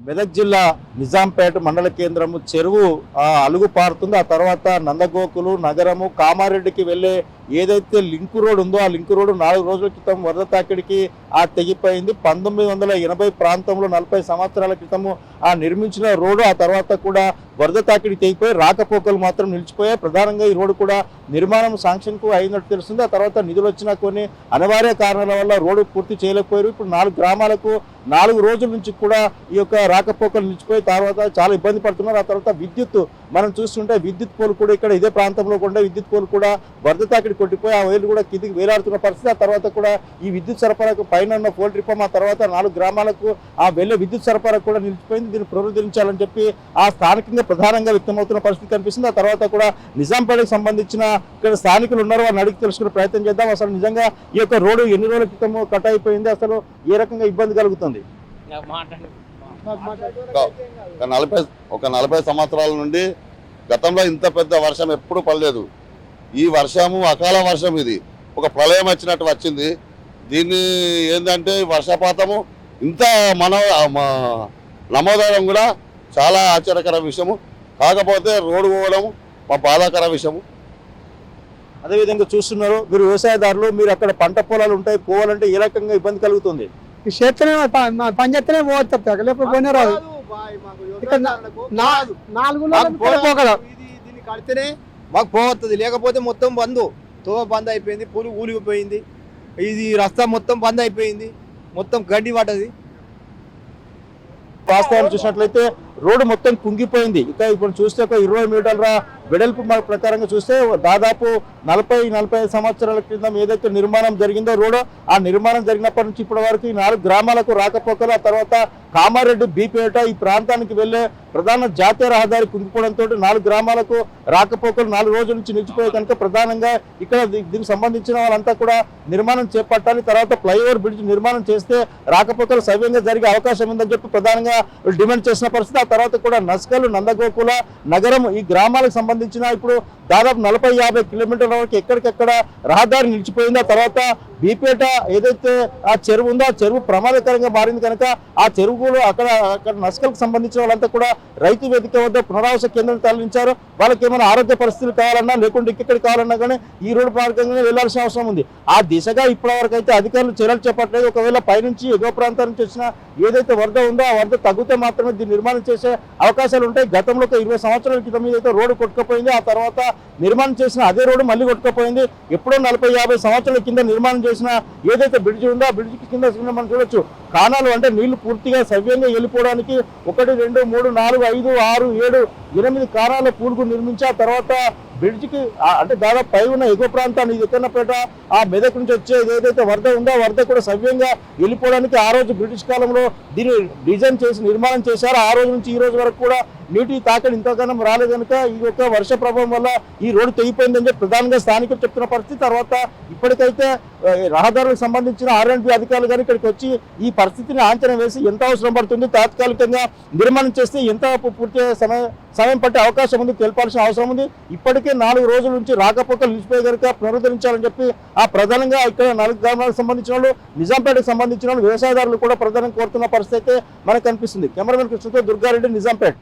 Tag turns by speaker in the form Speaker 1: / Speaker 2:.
Speaker 1: మెదక్ జిల్లా నిజాంపేట మండల కేంద్రము చెరువు అలుగు పారుతుంది. ఆ తర్వాత నందగోకులు నగరము కామారెడ్డికి వెళ్ళే ఏదైతే లింకు రోడ్ ఉందో ఆ లింకు రోడ్ 4 రోజుల క్రితం వరద తాకిడికి తెగిపోయింది. 1980 ప్రాంతంలో 40 సంవత్సరాల క్రితము నిర్మించిన రోడ్డు ఆ తర్వాత కూడా వరద తాకిడి తెగిపోయి రాకపోకలు మాత్రం నిలిచిపోయాయి. ప్రధానంగా ఈ రోడ్డు కూడా నిర్మాణం శాంక్షన్కు అయినట్టు తెలుస్తుంది. ఆ తర్వాత నిధులు వచ్చిన కొన్ని అనివార్య కారణాల వల్ల రోడ్డు పూర్తి చేయలేకపోయారు. ఇప్పుడు 4 గ్రామాలకు 4 రోజుల నుంచి కూడా ఈ యొక్క రాకపోకలు నిలిచిపోయి తర్వాత చాలా ఇబ్బంది పడుతున్నారు. ఆ తర్వాత విద్యుత్ మనం చూస్తుంటే విద్యుత్ పోలు కూడా ఇక్కడ ఇదే ప్రాంతంలో కూడా విద్యుత్ పోలు కూడా వరద తాకిడి కొట్టిపోయి ఆ వేలు కూడా కిందికి వేలాడుతున్న పరిస్థితి. ఆ తర్వాత కూడా ఈ విద్యుత్ సరఫరాకు పైన ఉన్న పోల్ ట్రిపం ఆ తర్వాత 4 గ్రామాలకు వెళ్ళే విద్యుత్ సరఫరా కూడా నిలిచిపోయింది. దీన్ని పునరుద్ధరించాలని చెప్పి స్థానికంగా ప్రధానంగా వ్యక్తమవుతున్న పరిస్థితి కనిపిస్తుంది. ఆ తర్వాత కూడా నిజాంపేటకు సంబంధించిన ఇక్కడ స్థానికులు ఉన్నారు, వారిని అడిగి తెలుసుకునే ప్రయత్నం చేద్దాం. అసలు నిజంగా ఈ యొక్క రోడ్డు ఎన్ని రోజుల క్రితం కట్ అయిపోయింది, అసలు ఏ రకంగా ఇబ్బంది కలుగుతుంది?
Speaker 2: ఒక 40 సంవత్సరాల నుండి గతంలో ఇంత పెద్ద వర్షం ఎప్పుడు పడలేదు. ఈ వర్షము అకాల వర్షం, ఇది ఒక ప్రళయం వచ్చినట్టు వచ్చింది. దీన్ని ఏంటంటే వర్షపాతము ఇంత నమోదవడం కూడా చాలా ఆశ్చర్యకర విషయము. కాకపోతే రోడ్డు పోవడం మా బాధాకర విషయము.
Speaker 1: అదేవిధంగా చూస్తున్నారు మీరు వ్యవసాయదారులు, మీరు అక్కడ పంట పొలాలు ఉంటాయి, పోవాలంటే ఏ రకంగా ఇబ్బంది కలుగుతుంది?
Speaker 3: చేస్తేనే పని చేస్తేనే పోవచ్చు, లేకపోతే పోనే రాదు.
Speaker 4: దీన్ని కడితేనే మాకు పోతుంది, లేకపోతే మొత్తం బంద్ బంద్ అయిపోయింది. పూలు ఊలిపోయింది, ఇది రస్తా మొత్తం బంద్ అయిపోయింది, మొత్తం గడ్డి పడ్డది.
Speaker 1: వాస్తవాన్ని చూసినట్లయితే రోడ్డు మొత్తం కుంగిపోయింది. ఇక ఇప్పుడు చూస్తే ఒక 20 మీటర్ల వెడల్పు ప్రకారంగా చూస్తే దాదాపు 40-45 సంవత్సరాల క్రితం ఏదైతే నిర్మాణం జరిగిందో రోడ్డు, ఆ నిర్మాణం జరిగినప్పటి నుంచి ఇప్పటి వరకు ఈ 4 గ్రామాలకు రాకపోకలు, ఆ తర్వాత కామారెడ్డి బీపేట ఈ ప్రాంతానికి వెళ్లే ప్రధాన జాతీయ రహదారి కుంగిపోవడంతో 4 గ్రామాలకు రాకపోకలు 4 రోజుల నుంచి నిలిచిపోయి కనుక ప్రధానంగా ఇక్కడ దీనికి సంబంధించిన వాళ్ళంతా కూడా నిర్మాణం చేపట్టాలి, తర్వాత ఫ్లైఓవర్ బ్రిడ్జ్ నిర్మాణం చేస్తే రాకపోకలు సవ్యంగా జరిగే అవకాశం ఉందని చెప్పి ప్రధానంగా డిమాండ్ చేసిన పరిస్థితి. ఆ తర్వాత కూడా నస్కలు నందగోకుల నగరం ఈ గ్రామాలకు సంబంధించిన ఇప్పుడు దాదాపు 40-50 కిలోమీటర్ల వరకు ఎక్కడికెక్కడ రహదారి నిలిచిపోయింది. ఆ తర్వాత బీపేట ఏదైతే ఆ చెరువు ఉందో ఆ చెరువు ప్రమాదకరంగా మారింది కనుక ఆ చెరువులు అక్కడ నస్కలకు సంబంధించిన వాళ్ళంతా కూడా రైతు వేదిక వద్ద పునరావాస కేంద్రం తరలించారు. వాళ్ళకి ఏమైనా ఆరోగ్య పరిస్థితులు కావాలన్నా లేకుంటే ఇంకెక్కడికి కావాలన్నా కానీ ఈ రోడ్డు మార్గంగానే వెళ్లాల్సిన అవసరం ఉంది. ఆ దిశగా ఇప్పటి వరకు అయితే అధికారులు చర్యలు చేపట్టలేదు. ఒకవేళ పైనుంచి ఎగువ ప్రాంతాల నుంచి వచ్చిన ఏదైతే వరద ఉందో ఆ వరద తగ్గితే మాత్రమే దీన్ని నిర్మాణం చేసే అవకాశాలు ఉంటాయి. గతంలో ఒక 20 సంవత్సరాల క్రితం ఏదైతే రోడ్డు కొట్టుకుపోయింది, ఆ తర్వాత నిర్మాణం చేసిన అదే రోడ్డు మళ్ళీ కొట్టుకుపోయింది. ఎప్పుడో 40-50 సంవత్సరాల కింద నిర్మాణం చేసిన ఏదైతే బ్రిడ్జ్ ఉందో ఆ బ్రిడ్జ్ కింద మనం చూడొచ్చు కానాలు, అంటే నీళ్లు పూర్తిగా సవ్యంగా వెళ్ళిపోవడానికి 1, 2, 3, 4, 5, 6, 7, 8 కానాల పూలుకు నిర్మించి ఆ తర్వాత బ్రిడ్జికి అంటే దాదాపు పై ఉన్న ఎగువ ప్రాంతాన్ని ఎక్కన్నపేట ఆ మెదక్ నుంచి వచ్చే ఏదైతే వరద ఉందో ఆ వరద కూడా సవ్యంగా వెళ్ళిపోవడానికి ఆ రోజు బ్రిటిష్ కాలంలో దీన్ని డిజైన్ చేసి నిర్మాణం చేశారు. ఆ రోజు నుంచి ఈ రోజు వరకు కూడా నీటి తాకిడి ఇంతగానం రాలేదు కనుక ఈ యొక్క వర్ష ప్రభావం వల్ల ఈ రోడ్డు తెగిపోయిందని చెప్పి ప్రధానంగా స్థానికులు చెప్తున్న పరిస్థితి. తర్వాత ఇప్పటికైతే రహదారులకు సంబంధించిన R&B అధికారులు కానీ ఇక్కడికి వచ్చి ఈ పరిస్థితిని అంచనా వేసి ఎంత అవసరం పడుతుంది, తాత్కాలికంగా నిర్మాణం చేస్తే ఎంత పూర్తి సమయం పట్టే అవకాశం ఉంది తెలపాల్సిన అవసరం ఉంది. ఇప్పటికే 4 రోజుల నుంచి రాకపోకలు నిలిచిపోయి కనుక పునరుద్ధరించాలని చెప్పి ప్రధానంగా ఇక్కడ 4 గ్రామాలకు సంబంధించిన వాళ్ళు, నిజాంపేటకు సంబంధించిన వాళ్ళు, వ్యవసాయదారులు కూడా ప్రధానంగా కోరుతున్న పరిస్థితి అయితే మనకు కనిపిస్తుంది. కెమెరామెన్ కృష్ణతో దుర్గారెడ్డి, నిజాంపేట.